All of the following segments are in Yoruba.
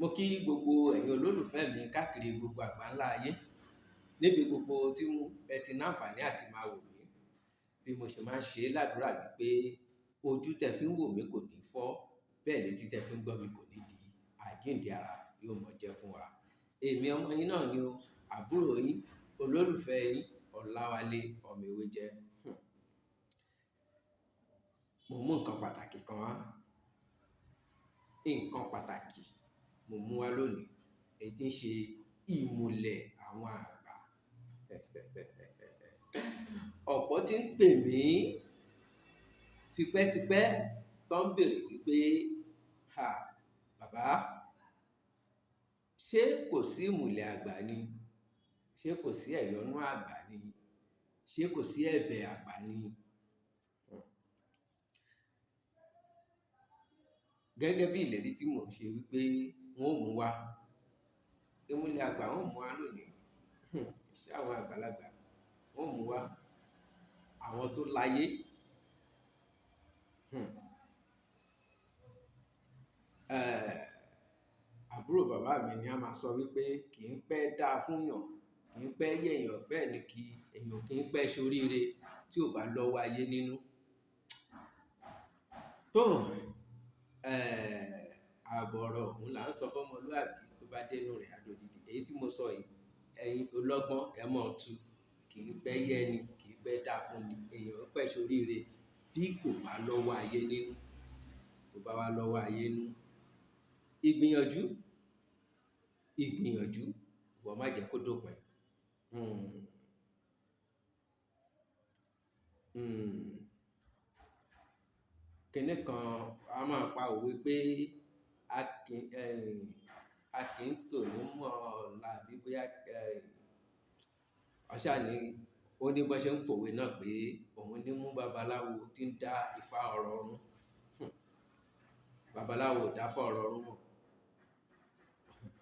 Mo kí gbogbo ẹ̀yin olólùfẹ́ mi káàkiri gbogbo àgbáńlá ayé níbi gbogbo tí ẹ ti ní àǹfààní àti máa wò mí. Bí mo ṣe máa ń ṣe ládùúrà wípé ojú tẹ fi ń wò mí kò ní fọ́, bẹ́ẹ̀ létí tẹ fi ń gbọ́ mi kò ní di, àjíǹde ara yóò mọ jẹ́ fún wa. Èmi ọmọ yín náà ni o, àbúrò yín, olólùfẹ́ yín, Ọláwálé ọmọ Ewéjẹ. Mo mú nǹkan pàtàkì kan wá. Nǹkan pàtàkì mo mú wá lónìí, èyí tí ń ṣe ìmùlẹ̀ àwọn àgbà. Ọ̀pọ̀ tí ń pè mí tipẹ́tipẹ́ tó ń bèèrè wípé, bàbá, ṣé kò sí ìmùlẹ̀ àgbà ni? Ṣé kò sí ẹ̀yọnú àgbà ni? Ṣé kò sí ẹ̀bẹ̀ àgbà ni? Gẹ́gẹ́ bí ìlérí tí mò ń ṣe wípé wọ́n ó mú wá. Ìmùlẹ̀ àgbà wọ́n ó mú wá lónìí. Iṣẹ́ àwọn àgbàlagbà wọ́n ó mú wá. Àwọn tó láyé. Àbúrò bàbá mi ni a máa sọ wípé kì í pẹ́ dáa fún yàn, kì í pẹ́ yẹ̀yàn, bẹ́ẹ̀ ni kí èèyàn kì í pẹ́ ṣoríire tí ò bá lọ́wọ́ ayé nínú. Tó, ààbọ̀ ọ̀rọ̀ òun là ń sọ fọ́mọlúàbí tó bá dé inú rẹ̀ àjòdìdì. Èyí tí mo sọ yìí, ẹ̀yin ọlọ́gbọ́n ẹ mọ̀ ọ́ tú. Kì í pẹ́ yẹ ni, kì í pẹ́ dáa fún ni. Èèyàn ń pẹ́ ṣoríire bí kò bá lọ́wọ́ ayé nínú. Tó bá wá lọ́wọ́ ayé nínú, ìgbìyànjú, ìwọ má jẹ́ kó dópin. Kíní kan a máa pa òwe pé a kì í tò ní mọ́ ọ̀la bí bóyá, ọ̀ṣà ni ó ní bó ṣe ń pòwe náà pé òun ní mú babaláwo tí ń dá Ifá ọ̀rọ̀ run. Babaláwo ò dá Ifá ọ̀rọ̀ run mọ̀.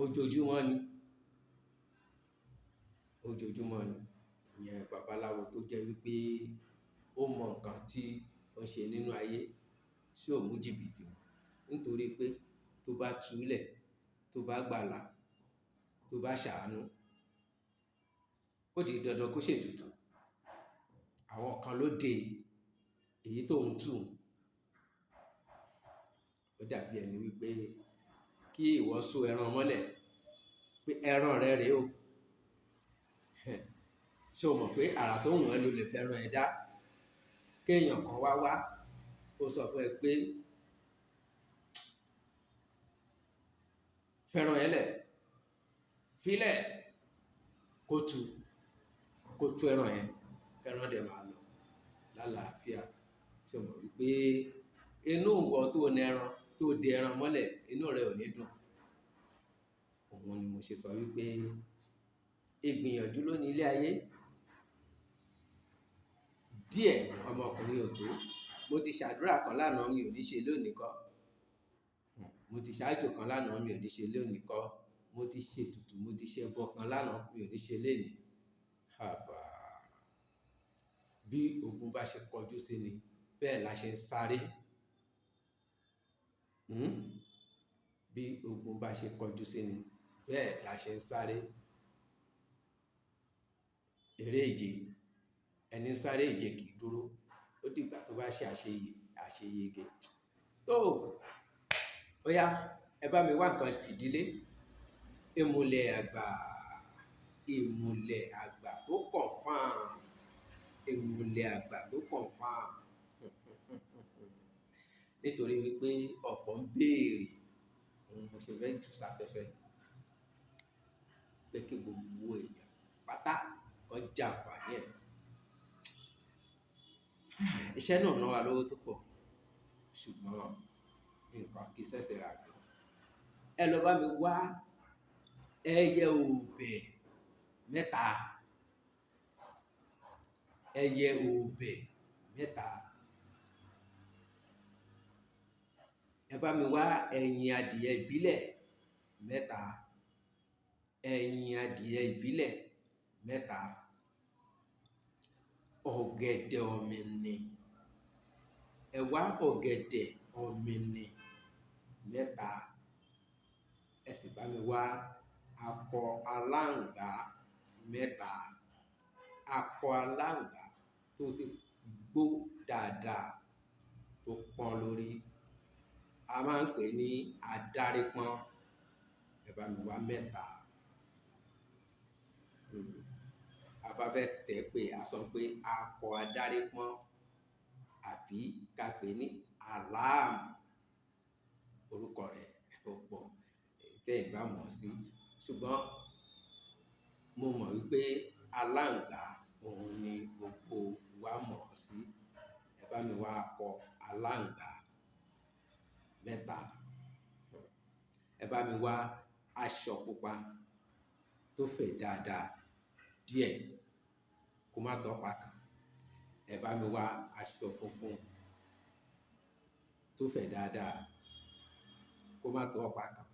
Ojoojúmọ́ ni. Ojoojúmọ́ ni. Ìyẹn babaláwo tó jẹ́ wípé ó mọ nǹkan tí ó ń ṣe nínú ayé tí ò mú jìbìtì mọ́. Nítorí pé tó bá túlẹ̀, tó bá gbàlà, tó bá ṣàánú, ó di dandan kó ṣètùtù. Àwọn kan ló dé èyí tó ń tù. Ó dàbí ẹni wípé kí ìwọ so ẹran mọ́lẹ̀ pé ẹran rẹ rè o. Ṣé o mọ̀ pé àrà tó wùn ẹ́ ló lè fẹ́ràn ẹ dá? Kí èèyàn kan wá, ó sọ fún ẹ pé fẹ́ràn ẹ lẹ̀, fílẹ̀, kó tú ẹran yẹn, kí ẹran dẹ̀ máa lọ lálàáfíà. Ṣé o mọ̀ wípé inú ìwọ tó ní ẹran, tó di ẹran mọ́lẹ̀, inú rẹ ò ní dùn. Òun ni mo ṣe sọ wípé ìgbìyànjú ló ní ilé ayé. Díẹ̀ ọmọkùnrin ò tó. Mo ti ṣàdúrà kan lánàá mi ò ní ṣe lónìí kọ́. Mo ti ṣáájò kan lánàá mi ò ní ṣe lónìí kọ́. Mo ti ṣe ètùtù, mo ti ṣe ẹbọ kan lánàá mi ò ní ṣe lénìí. Haba! Bí ogun bá ṣe kọjú sí ni, bẹ́ẹ̀ la ṣe ń sáré. Bí ogun bá ṣe kọjú sí ni, bẹ́ẹ̀ la ṣe ń sáré. Eré ìje, ẹni ń sáré ìje kì í dúró. Ó di ìgbà tó bá ṣe àṣeyege. Tó, ó yá, ẹ bá mi wá nǹkan fìdílé. Ìmùlẹ̀ àgbà, ìmùlẹ̀ àgbà tó confirm. Ìmùlẹ̀ àgbà tó confirm. Nítorí wípé ọ̀pọ̀ ń béèrè, mo ṣe fẹ́ jù sáfẹ́fẹ́ pé kí gbogbo èèyàn pátá kó jẹ àǹfààní ẹ̀. Iṣẹ́ náà ná wa lówó tó pọ̀, ṣùgbọ́n nǹkan kì í ṣẹ̀ṣẹ̀ rà gan. Ẹ lọ bá mi wá ẹyẹ òbẹ̀ mẹ́ta. Ẹyẹ òbẹ̀ mẹ́ta. Ẹ bá mi wá ẹyin adìẹ ìbílẹ̀ mẹ́ta. Ẹyin adìẹ ìbílẹ̀ mẹ́ta. Ọ̀gẹ̀dẹ̀ ọ̀mìnì. Ẹ wá ọ̀gẹ̀dẹ̀ ọ̀mìnì mẹ́ta. ẹ sì bá mi wá akọ aláǹgbá mẹ́ta. Akọ aláǹgbá tó ti gbó dáadáa, tó pọ́n lórí, a máa ń pè ní adárípọ́n. Ẹ bá mi wá mẹ́ta. A bá fẹ́ tẹ̀ pé a sọ pé akọ adárípọ́n àbí ká pè ní aláàmù. Orúkọ rẹ̀ ó pọ̀, tẹ́ ẹ bá mọ̀ sí. Ṣùgbọ́n mo mọ̀ wípé aláǹgbá òun ni gbogbo wa mọ̀ sí. Ẹ bá mi wá akọ aláǹgbá mẹ́ta. Ẹ bá mi wá aṣọ pupa tó fẹ̀ dáadáa díẹ̀, kó má tó ọ̀pá kan. Ẹ bá mi wá aṣọ funfun tó fẹ̀ dáadáa, kó má tó ọ̀pá kan.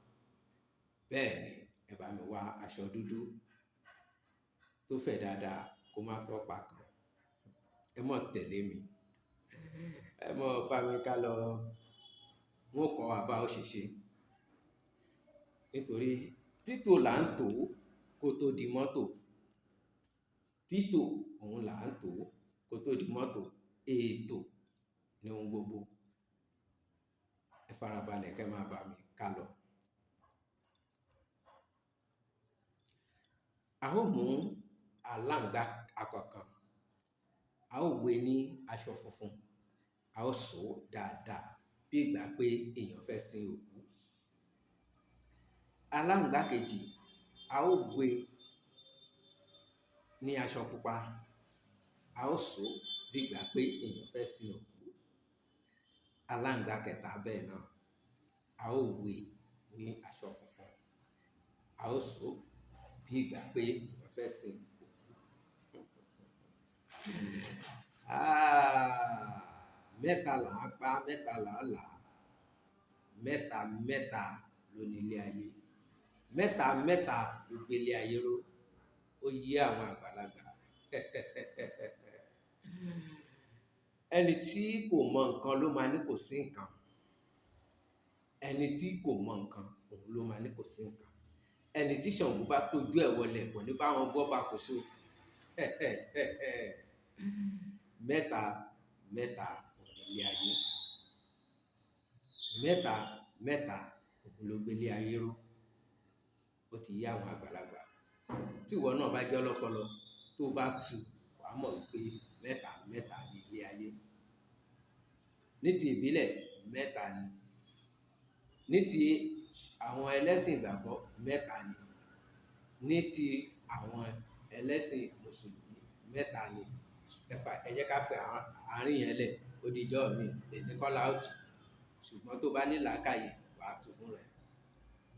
Bẹ́ẹ̀ ni, ẹ bá mi wá aṣọ dúdú tó fẹ̀ dáadáa, kó má tó ọ̀pá kan. Ẹ mọ̀ tẹ̀lé mi. Ẹ mọ̀ bá mi ká lọ. Wọ́n kọ́ wa bá ó ṣe ṣe. Nítorí títò là ń tò kó tó di mọ́tò. Títò òun là ń tò kó tó di mọ́tò. Ètò ni ohun gbogbo. Ẹ farabalẹ̀ kí ẹ máa bá mi ká lọ. A ó mú aláǹgbá àkọ́kọ́. A ó wé ní aṣọ funfun. A ó so dáadáa bí ìgbà pé èèyàn fẹ́ sin òkú. Aláǹgbá kejì, a ó wé ní aṣọ pupa. A ó so bí ìgbà pé èèyàn fẹ́ sin òkú. Aláǹgbá kẹta bẹ́ẹ̀ náà, a ó wé ní aṣọ funfun. A ó so bí ìgbà pé èèyàn fẹ́ sin òkú. Mẹ́ta là ń pa, mẹ́ta là ń là. Mẹ́ta mẹ́ta ló ní ilé ayé. Mẹ́ta mẹ́ta ló gbé ilé ayé ró. Ó yé àwọn àgbàlagbà. Ẹni tí kò mọ nǹkan ló máa ní kò sí nǹkan. Ẹni tí kò mọ nǹkan òun ló máa ní kò sí nǹkan. Ẹni tí Ṣàngó bá tójú ẹ̀ wọlẹ̀ kò ní bá wọn gbọ́ bá kò so. Mẹ́ta mẹ́ta òun ní ilé ayé. Mẹ́ta mẹ́ta òun ló gbé ilé ayé ró. Ó ti yé àwọn àgbàlagbà. Tí ìwọ náà bá jẹ́ ọlọ́pọlọ, tó bá tu, wà á mọ̀ wípé mẹ́ta mẹ́ta ní ilé ayé. Ní ti ìbílẹ̀, mẹ́ta ni. Ní ti àwọn ẹlẹ́sìn ìgbàgbọ́, mẹ́ta ni. Ní ti àwọn ẹlẹ́sìn Mùsùlùmí, mẹ́ta ni. Ẹ jẹ́ ká fi àárín yẹn lẹ̀, ó di ìjọ́ mi, èní kọ́ la ó tù. Ṣùgbọ́n tó bá ní làákàyè, wà á tu fún rẹ̀.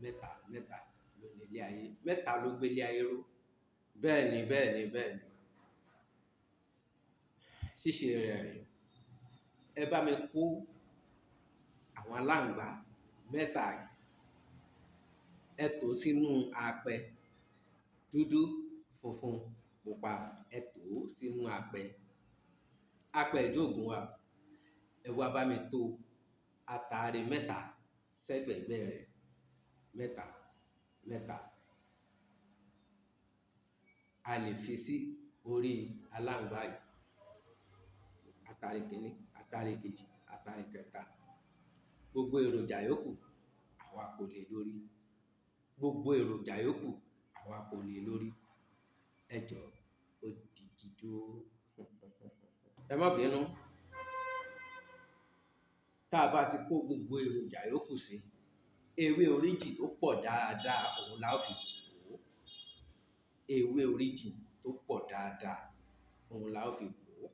Mẹ́ta mẹ́ta ló ní ilé ayé. Mẹ́ta ló gbé ilé ayé ró. Bẹ́ẹ̀ ni, bẹ́ẹ̀ ni, bẹ́ẹ̀ ni. Ṣíṣe rẹ̀ rèé. Ẹ bá mi kó àwọn aláǹgbá mẹ́ta yìí. Ẹ tò sínú apẹ dúdú, funfun, pupa. Ẹ tò sínú apẹ. Apẹ ìdóògùn wa. Ẹ wá bá mi to àtàrí mẹ́ta sẹ́gbẹ̀gbẹ́ rẹ̀. Mẹ́ta mẹ́ta. A lè fi sí orí aláǹgbá yìí. Àtàrí kìíní, àtàrí kejì, àtàrí kẹta. Gbogbo èròjà yòókù àwa kò lè lórí. Gbogbo èròjà yòókù àwa kò lè lórí. Ẹ jọ̀ọ́, ó di jíjó. Ẹ má bínú. Tá a bá ti kó gbogbo èròjà yòókù sí, ewé oríjì tó pọ̀ dáadáa òun la ó fi bò ó. Ewé oríjì tó pọ̀ dáadáa òun la ó fi bò ó.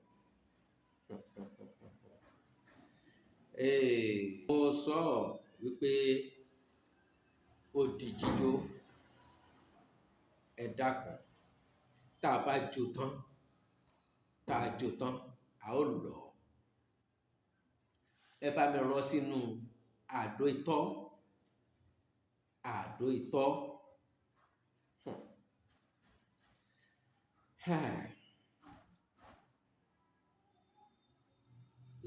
Mo sọ wípé ó di jíjó. Ẹ dákun. Tá a bá jó tán, tá a jó tán, a ó lọ̀ ọ́. Ẹ bá mi rọ́ sínú àdó itọ́. Àdó itọ́.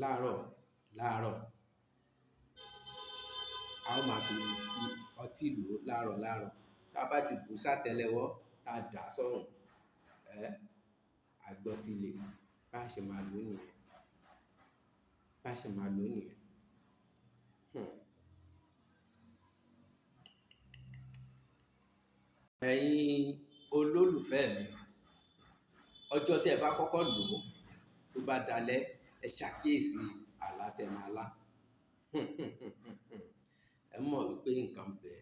Láàárọ̀, láàárọ̀, a ó máa fi ọtí lò láàárọ̀ láàárọ̀ tá a bá ti bù sátẹ́lẹwọ́ tá a dà sọ́rùn àgbọ̀ ti lè bá a ṣe máa lò nìyẹn bá a ṣe máa lò nìyẹn. Ẹ̀yin olólùfẹ́ mi, ọjọ́ tẹ́ ẹ bá kọ́kọ́ lò ó tó bá dalẹ́ ẹ ṣàkíyèsí àlá tẹ́ máa lá ẹ mọ̀ wípé nǹkan bẹ̀.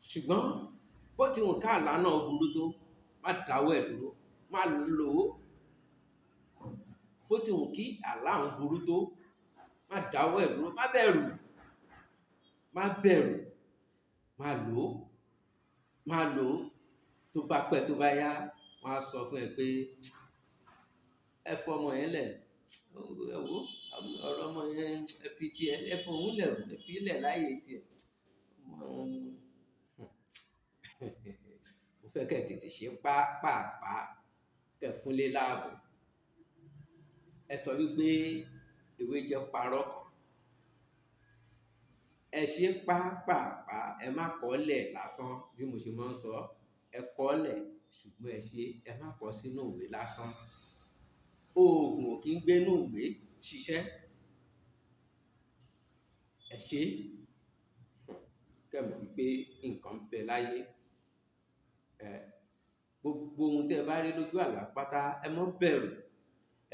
Ṣùgbọ́n bó ti wù ká àlá náà burú tó, má dáwọ́ ẹ̀ dúró, má lò ó. Bó ti wù kí àlá òun burú tó, má dáwọ́ ẹ̀ dúró, má bẹ̀rù, má bẹ̀rù, má lò ó, má lò ó. Tó bá pẹ́ tó bá yá, wọ́n á sọ fún ẹ pé ẹ fọmọ yẹn lẹ̀, ẹ wò ọ̀rọ̀ ọmọ yẹn ẹ fi tiẹ̀ ẹ fọ òun lẹ̀ ẹ fi lẹ̀ láyé tiẹ̀. Mo fẹ́ kẹ́ tètè ṣe pápápá kẹ́ fúnlé láàbò. Ẹ sọ wípé ewé jẹ́ parọ́ kan. Ẹ ṣe pápápá ẹ má kọ́lẹ̀ lásán bí mo ṣe máa ń sọ. Ẹ kọ́lẹ̀ ṣùgbọ́n ẹ má kọ sínú ìwé lásán. Oògùn ò kí ń gbénú ìwé ṣiṣẹ́. Ẹ ṣe kẹ́ mọ̀ wípé nǹkan ń bẹ láyé. Gbogbo ohun tí ẹ bá rí lójú àlá pátá ẹ má bẹ̀rù,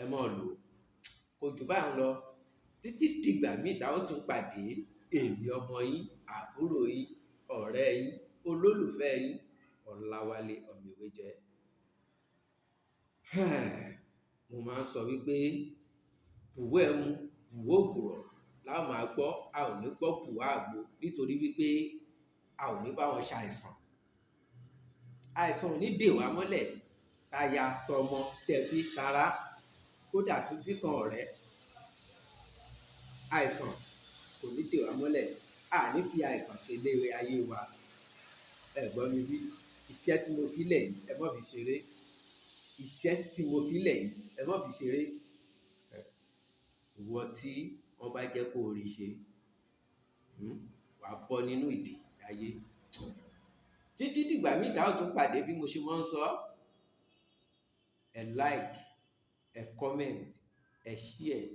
ẹ má lò ó. Kò jù bá ń lọ títí dìgbà míì tá ó tún pàdé èmi ọmọ yín, àbúrò yín, ọ̀rẹ́ yín, olólùfẹ́ yín, Ọláwálé Ọmọ-Ewéjẹ. Mo máa ń sọ wípé bùwọ́ ẹmu, bùwọ́ ògùrọ̀ la ó máa gbọ́, a ò ní gbọ́ bùwọ́ àgbo nítorí wípé a ò ní bá wọn ṣàìsàn. Àìsàn ò ní dè wá mọ́lẹ̀ táya tọmọ tẹbí tará kódà tún díkan ọ̀rẹ́. Àìsàn kò ní dè wá mọ́lẹ̀, a ní fi àìsàn ṣe léwe ayé wa. Ẹ gbọ́ mi bí iṣẹ́ tí mo fi lẹ̀ yìí ẹ má fi ṣeré. Iṣẹ́ tí mo fi lẹ̀ yìí ẹ má fi ṣeré. Ìwọ tí wọ́n bá jẹ́ kó rí ṣe, wà á bọ́ nínú ìdè ayé. Títí dìgbà míì tá ó tún pàdé bí mo ṣe máa ń sọ. Ẹ like, ẹ comment, ẹ share,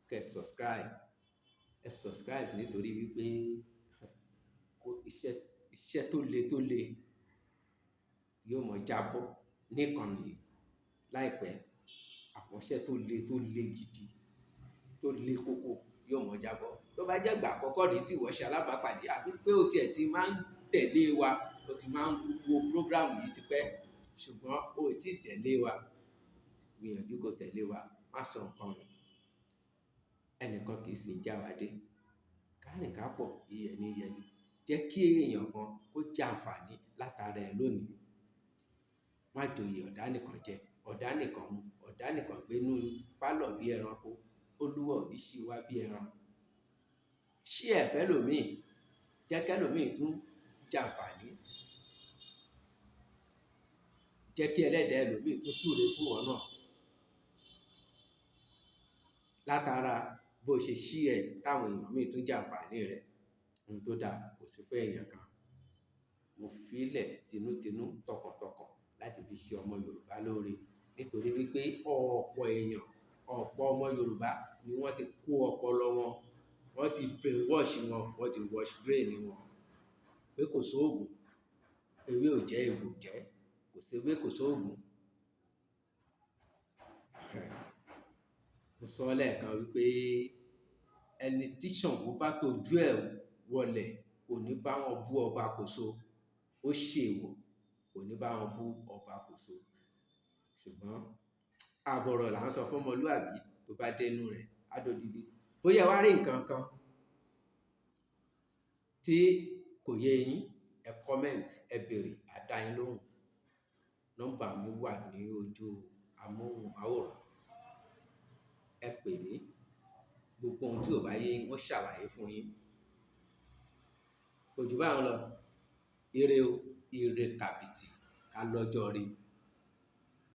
kẹ́ subscribe. Ẹ subscribe nítorí wípé iṣẹ́ tó le yóò mọ jábọ́ níkànnì láìpẹ́. Àwọn iṣẹ́ tó le gidi, tó le koko yóò mọ jábọ́. Tó bá jẹ́ ìgbà àkọ́kọ́ rí tí ìwọ ṣe alábàápàdé àbí pé o tiẹ̀ ti máa ń tẹ̀lé wa, o ti máa ń wo program yìí tipẹ́ ṣùgbọ́n o ò tí tẹ̀lé wa, gbìyànjú kó tẹ̀lé wa, má sọ nǹkan nù. Ẹnìkan kì í sì já wa dé. Kárìn kápọ̀ iyẹ̀ni yẹni. Jẹ́ kí èèyàn kan kó jẹ àǹfààní látara ẹ lónìí. Má joyè ọ̀dá nìkan jẹ, ọ̀dá nìkan mu, ọ̀dá nìkan gbénú pálọ̀ bí ẹranko, olúwa ò ní ṣí wa bí ẹran. Share ẹ fẹ́lòmíì, jẹ́ kẹ́lòmíì tún jẹ àǹfààní. Jẹ́ kí ẹlẹ́dàá ẹlòmíì tún súre fún ọ náà. Látara bó ṣe share táwọn èèyàn míì tún jẹ àǹfààní rẹ̀. Ohun tó dáa kò sí fún èèyàn kan. Mo fi í lẹ̀ tinútinú tọkàntọkàn láti fi ṣe ọmọ Yorùbá lóore nítorí wípé ọ̀pọ̀ ọmọ Yorùbá ni wọ́n ti kó ọpọlọ wọn, wọ́n ti brainwash wọn, wọ́n ti wash brain wọn pé kò sóògùn, ewé ò jẹ́, egbò jẹ́, kò sí ewé kò sóògùn. Mo sọ lẹ́ẹ̀kan wípé ẹni tí Ṣàngó bá tojú ẹ̀ wọlẹ̀ kò ní bá wọn bú ọba Kòso. Ó ṣèwọ̀ kò ní bá wọn bú ọba Kòso. Ṣùgbọ́n àbọ̀rọ̀ là ń sọ fún ọmọlúàbí tó bá dénú rẹ̀ á dodidi. Bóyá wá rí nǹkan kan tí kò yé yín, ẹ comment, ẹ béèrè, á dá yín lóhùn. Nọ́mbà mi wà ní ojú amóhùnmáwòrán. Ẹ pè mí. Gbogbo ohun tí ò bá yé yín wọ́n ṣàlàyé fún yín. Kò jù bá ń lọ. Ire o, ire kàbìtì ká lọ́jọ́ ire.